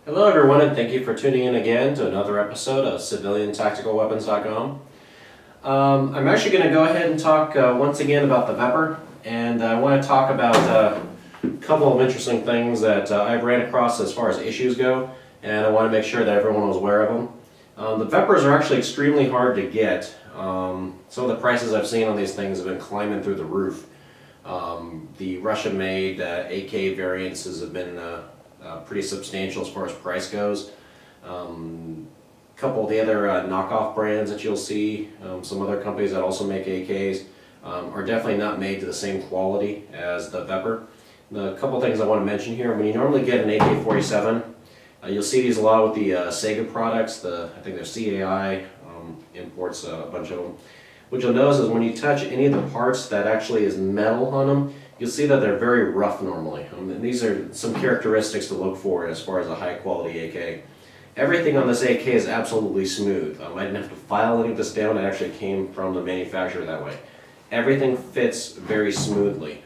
Hello everyone, and thank you for tuning in again to another episode of CivilianTacticalWeapons.com. I'm actually going to go ahead and talk once again about the Vepr, and I want to talk about a couple of interesting things that I've ran across as far as issues go, and I want to make sure that everyone was aware of them. The Veprs are actually extremely hard to get. Some of the prices I've seen on these things have been climbing through the roof. The Russian-made AK variants have been pretty substantial as far as price goes. A couple of the other knockoff brands that you'll see, some other companies that also make AKs, are definitely not made to the same quality as the Vepr. The couple things I want to mention here: when you normally get an AK-47, you'll see these a lot with the Sega products. I think they're CAI imports a bunch of them. What you'll notice is when you touch any of the parts that actually is metal on them, you'll see that they're very rough normally. And these are some characteristics to look for as far as a high quality AK. Everything on this AK is absolutely smooth. I didn't have to file any of this down, it actually came from the manufacturer that way. Everything fits very smoothly.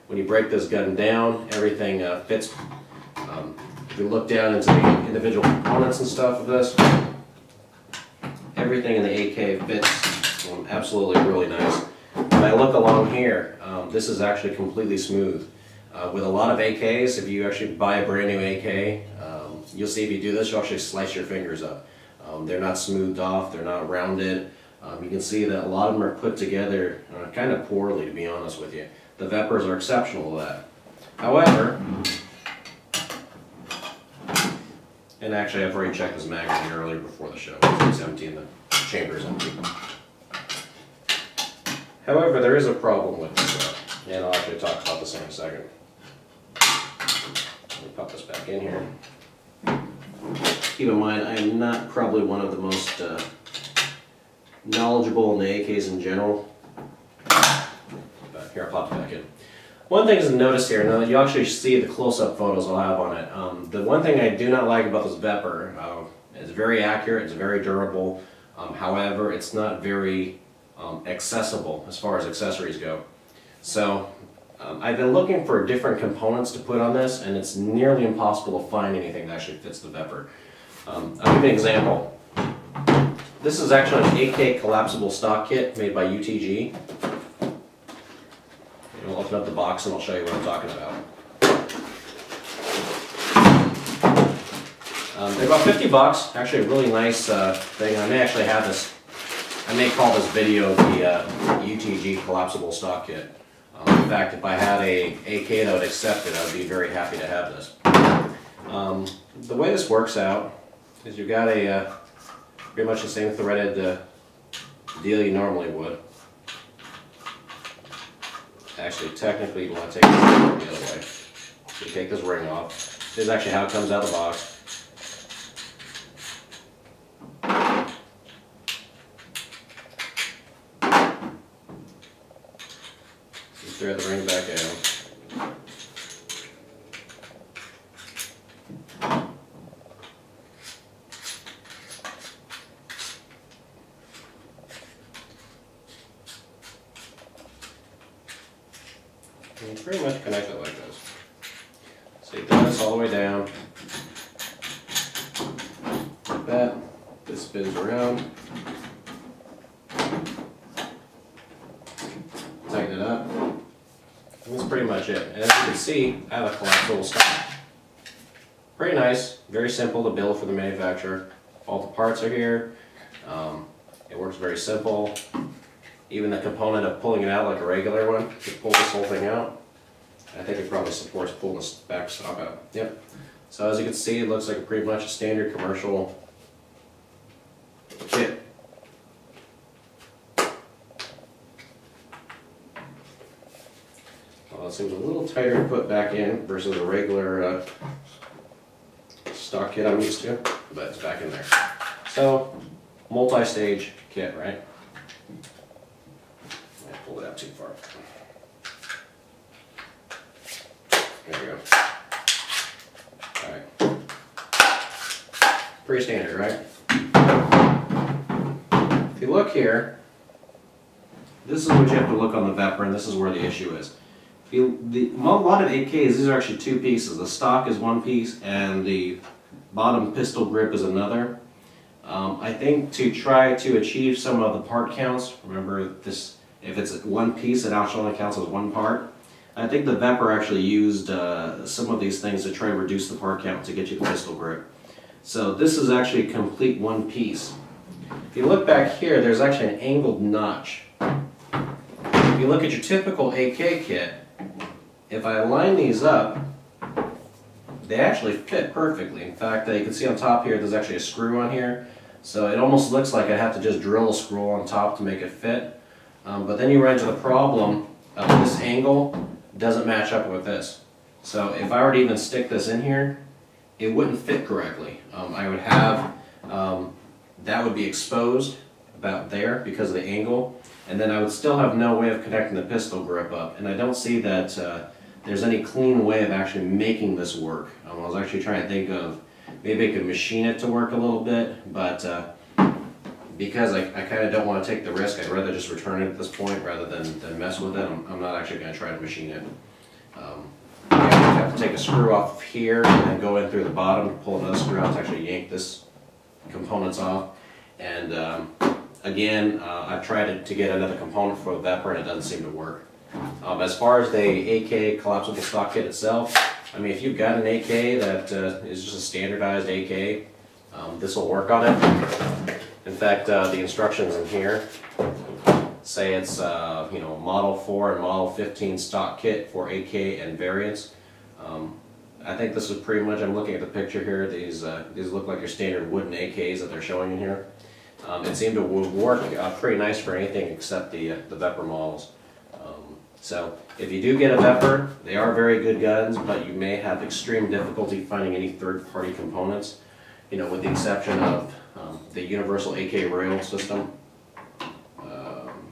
When you break this gun down, everything fits. If you look down into the individual components and stuff of this, everything in the AK fits absolutely really nice. When I look along here, this is actually completely smooth. With a lot of AKs, if you actually buy a brand new AK, you'll see if you do this, you'll actually slice your fingers up. They're not smoothed off, they're not rounded. You can see that a lot of them are put together kind of poorly, to be honest with you. The Veprs are exceptional to that. However, and actually I've already checked this magazine earlier before the show. It's empty and the chamber is empty. However, there is a problem with this, and I'll actually talk about this in a second. Let me pop this back in here. Keep in mind, I am not probably one of the most knowledgeable in the AKs in general. But here, I'll pop it back in. One thing to notice here, now you actually see the close-up photos I'll have on it. The one thing I do not like about this Vepr, it's very accurate, it's very durable. However, it's not very accessible as far as accessories go. So I've been looking for different components to put on this, and it's nearly impossible to find anything that actually fits the Vepr. I'll give you an example. This is actually an AK Collapsible Stock kit made by UTG. I'll open up the box and I'll show you what I'm talking about. They're about 50 bucks. Actually a really nice thing. I may actually have this. I may call this video the UTG Collapsible Stock Kit. In fact, if I had a AK that would accept it, I would be very happy to have this. The way this works out is you've got a pretty much the same threaded deal you normally would. Actually, technically, you want to take this the other way. So you take this ring off. This is actually how it comes out of the box. Thread the ring back down. And you pretty much connect it like this. So you thread this all the way down. Like that. This spins around. Tighten it up. And that's pretty much it. And as you can see, I have a collapsible stock. Pretty nice, very simple to build for the manufacturer. All the parts are here. It works very simple. Even the component of pulling it out like a regular one, you pull this whole thing out. I think it probably supports pulling this back stock out. Yep. So as you can see, it looks like pretty much a standard commercial kit. Well, it seems a little tighter to put back in versus a regular stock kit I'm used to, but it's back in there. So, multi-stage kit, right? I pulled it out too far. There we go. Alright. Pretty standard, right? If you look here, this is what you have to look on the Vepr, and this is where the issue is. A lot of AKs, these are actually two pieces. The stock is one piece, and the bottom pistol grip is another. I think to try to achieve some of the part counts, remember this, if it's one piece, it actually only counts as one part. I think the Vepper actually used some of these things to try and reduce the part count to get you the pistol grip. So this is actually a complete one piece. If you look back here, there's actually an angled notch. If you look at your typical AK kit, if I line these up, they actually fit perfectly. In fact, you can see on top here, there's actually a screw on here. So it almost looks like I have to just drill a screw on top to make it fit. But then you run into the problem of this angle doesn't match up with this. So if I were to even stick this in here, it wouldn't fit correctly. I would have, that would be exposed about there because of the angle, and then I would still have no way of connecting the pistol grip up. And I don't see that there's any clean way of actually making this work. I was actually trying to think of maybe I could machine it to work a little bit, but because I kind of don't want to take the risk, I'd rather just return it at this point rather than mess with it. I'm not actually going to try to machine it. I have to take a screw off of here and then go in through the bottom, pull another screw out to actually yank this components off. And again, I've tried to get another component for the Vepper and it doesn't seem to work. As far as the AK Collapsible Stock kit itself, I mean, if you've got an AK that is just a standardized AK, this will work on it. In fact, the instructions in here say it's you know, Model 4 and Model 15 stock kit for AK and variants. I think this is pretty much, I'm looking at the picture here, these look like your standard wooden AKs that they're showing in here. It seemed to work pretty nice for anything except the Vepper models. So if you do get a Vepper, they are very good guns, but you may have extreme difficulty finding any third-party components, you know, with the exception of the universal AK rail system.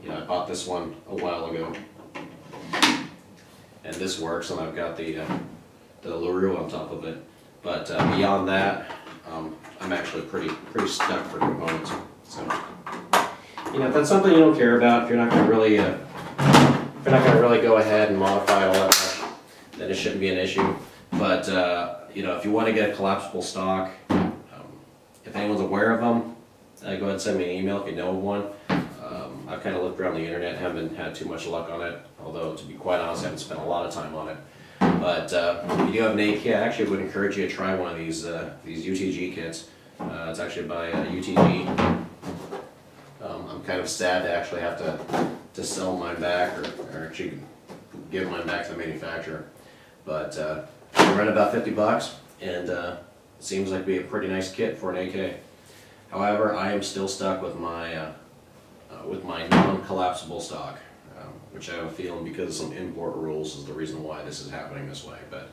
You know, I bought this one a while ago, and this works, and I've got the LaRue on top of it. But beyond that, I'm actually pretty stuck for components. So, you know, if that's something you don't care about, if you're not going to really, go ahead and modify it all that much, then it shouldn't be an issue. But you know, if you want to get a collapsible stock, if anyone's aware of them, go ahead and send me an email if you know of one. I've kind of looked around the internet, haven't had too much luck on it, although to be quite honest, I haven't spent a lot of time on it. But if you do have an AK, I actually would encourage you to try one of these UTG kits. It's actually by UTG. I'm kind of sad to actually have to sell mine back, or actually give mine back to the manufacturer. But I rent about 50 bucks, and it seems like it'd be a pretty nice kit for an AK. However, I am still stuck with my non-collapsible stock, which I have a feeling because of some import rules is the reason why this is happening this way. But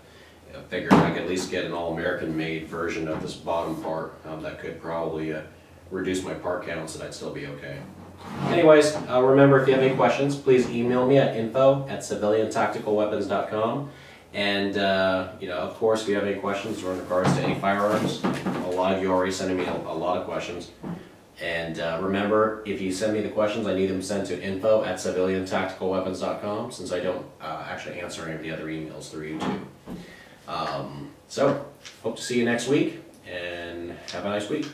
I figured I could at least get an all-American made version of this bottom part that could probably reduce my part counts and I'd still be okay. Anyways, remember, if you have any questions, please email me at info@civiliantacticalweapons.com. And you know, of course, if you have any questions in regards to any firearms, a lot of you are already sending me a lot of questions. And remember, if you send me the questions, I need them sent to info@civiliantacticalweapons.com, since I don't actually answer any of the other emails through YouTube. So, hope to see you next week, and have a nice week.